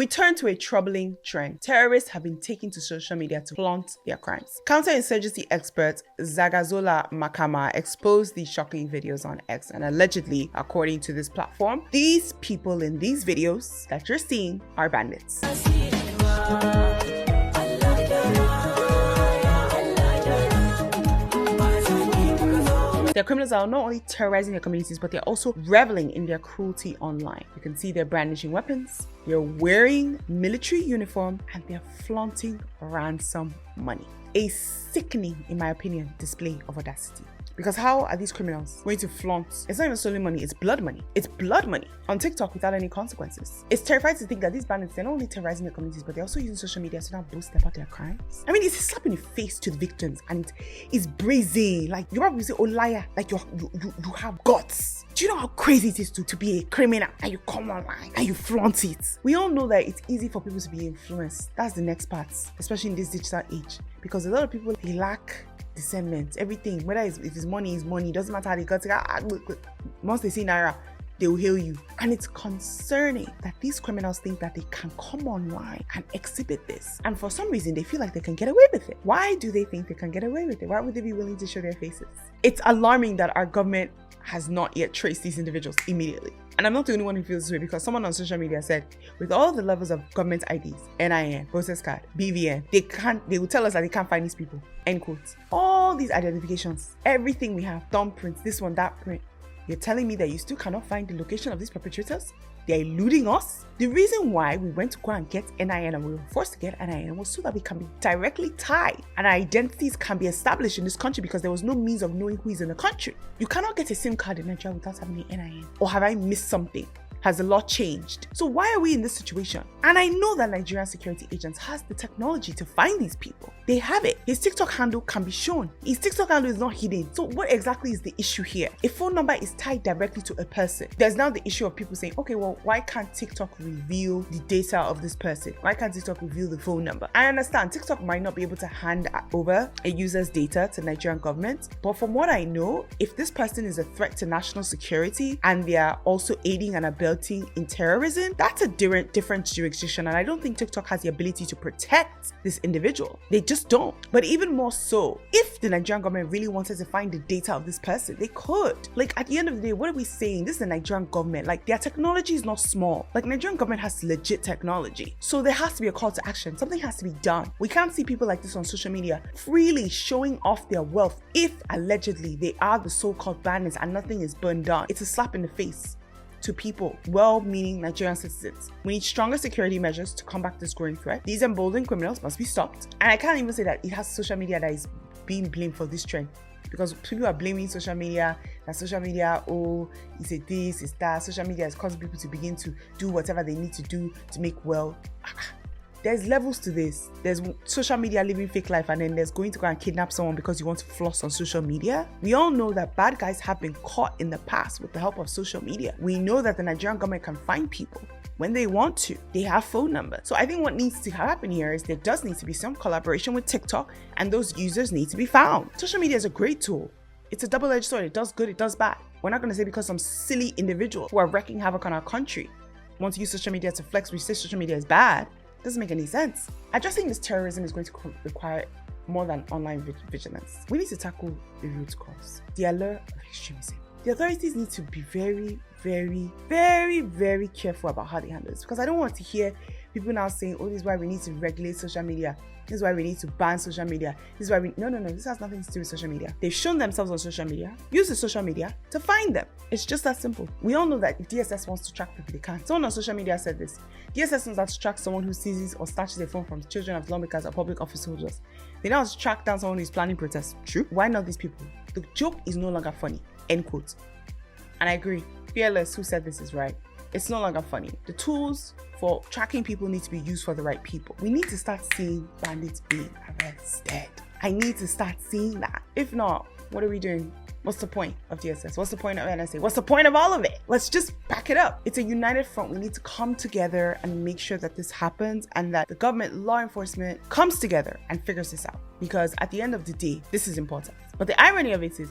We turn to a troubling trend. Terrorists have been taken to social media to flaunt their crimes. Counterinsurgency expert Zagazola Makama exposed these shocking videos on X, and allegedly, according to this platform, these people in these videos that you're seeing are bandits. Their criminals are not only terrorizing their communities, but they're also reveling in their cruelty online. You can see they're brandishing weapons, they're wearing military uniform, and they're flaunting ransom money. A sickening, in my opinion, display of audacity. Because how are these criminals going to flaunt? It's not even stolen money, it's blood money. It's blood money on TikTok without any consequences. It's terrifying to think that these bandits, they're not only terrorizing their communities, but they're also using social media to now boast about their crimes. I mean, it's a slap in the face to the victims, and it's brazen. Like, you're probably say, oh liar, like you have guts. Do you know how crazy it is to be a criminal and you come online and you flaunt it? We all know that it's easy for people to be influenced. That's the next part, especially in this digital age, because a lot of people, they lack discernment. Everything, whether if it's money, is money. Doesn't matter how they got it. Once they see naira, they will hail you. And it's concerning that these criminals think that they can come online and exhibit this, and for some reason they feel like they can get away with it. Why do they think they can get away with it? Why would they be willing to show their faces? It's alarming that our government has not yet traced these individuals immediately. And I'm not the only one who feels this way, because someone on social media said, with all the levels of government IDs, NIN, voters card, BVN, they will tell us that they can't find these people. End quote. All these identifications, everything we have, thumbprints, this one, that print. You're telling me that you still cannot find the location of these perpetrators? They're eluding us? The reason why we went to go and get NIN, and we were forced to get NIN, was so that we can be directly tied and our identities can be established in this country, because there was no means of knowing who is in the country. You cannot get a SIM card in Nigeria without having an NIN. Or have I missed something? Has the law changed? So why are we in this situation? And I know that Nigerian security agents has the technology to find these people. They have it. His TikTok handle can be shown. His TikTok handle is not hidden. So what exactly is the issue here? A phone number is tied directly to a person. There's now the issue of people saying, okay, well, why can't TikTok reveal the data of this person? Why can't TikTok reveal the phone number? I understand TikTok might not be able to hand over a user's data to Nigerian government, but from what I know, if this person is a threat to national security and they are also aiding and abetting in terrorism, that's a different jurisdiction, and I don't think TikTok has the ability to protect this individual. They just don't. But even more so, if the Nigerian government really wanted to find the data of this person, they could. Like, at the end of the day, what are we saying? This is the Nigerian government. Like, their technology is not small. Like, Nigerian government has legit technology. So there has to be a call to action. Something has to be done. We can't see people like this on social media freely showing off their wealth if allegedly they are the so-called bandits and nothing is burned down. It's a slap in the face to people, well-meaning Nigerian citizens. We need stronger security measures to combat this growing threat. These emboldened criminals must be stopped. And I can't even say that it has social media that is being blamed for this trend, because people are blaming social media, that social media, oh, it's a this, it's that. Social media is causing people to begin to do whatever they need to do to make well. There's levels to this. There's social media living fake life, and then there's going to go and kidnap someone because you want to floss on social media. We all know that bad guys have been caught in the past with the help of social media. We know that the Nigerian government can find people when they want to. They have phone numbers. So I think what needs to happen here is there does need to be some collaboration with TikTok, and those users need to be found. Social media is a great tool. It's a double-edged sword. It does good, it does bad. We're not going to say because some silly individual who are wreaking havoc on our country want to use social media to flex, we say social media is bad. Doesn't make any sense. Addressing this terrorism is going to require more than online vigilance. We need to tackle the root cause, the allure of extremism. The authorities need to be very, very, very, very careful about how they handle this, because I don't want to hear people now saying, oh, this is why we need to regulate social media. This is why we need to ban social media. This is why we... No. This has nothing to do with social media. They've shown themselves on social media. Use the social media to find them. It's just that simple. We all know that if DSS wants to track people, they can. Someone on social media said this. DSS knows how to track someone who seizes or snatches a phone from children of lawmakers or public office holders. They know how to track down someone who is planning protests. True. Why not these people? The joke is no longer funny. End quote. And I agree. Fearless, who said this, is right. It's no longer funny. The tools for tracking people need to be used for the right people. We need to start seeing bandits being arrested. I need to start seeing that. If not, what are we doing? What's the point of DSS? What's the point of NSA? What's the point of all of it? Let's just back it up. It's a united front. We need to come together and make sure that this happens, and that the government, law enforcement comes together and figures this out. Because at the end of the day, this is important. But the irony of it is,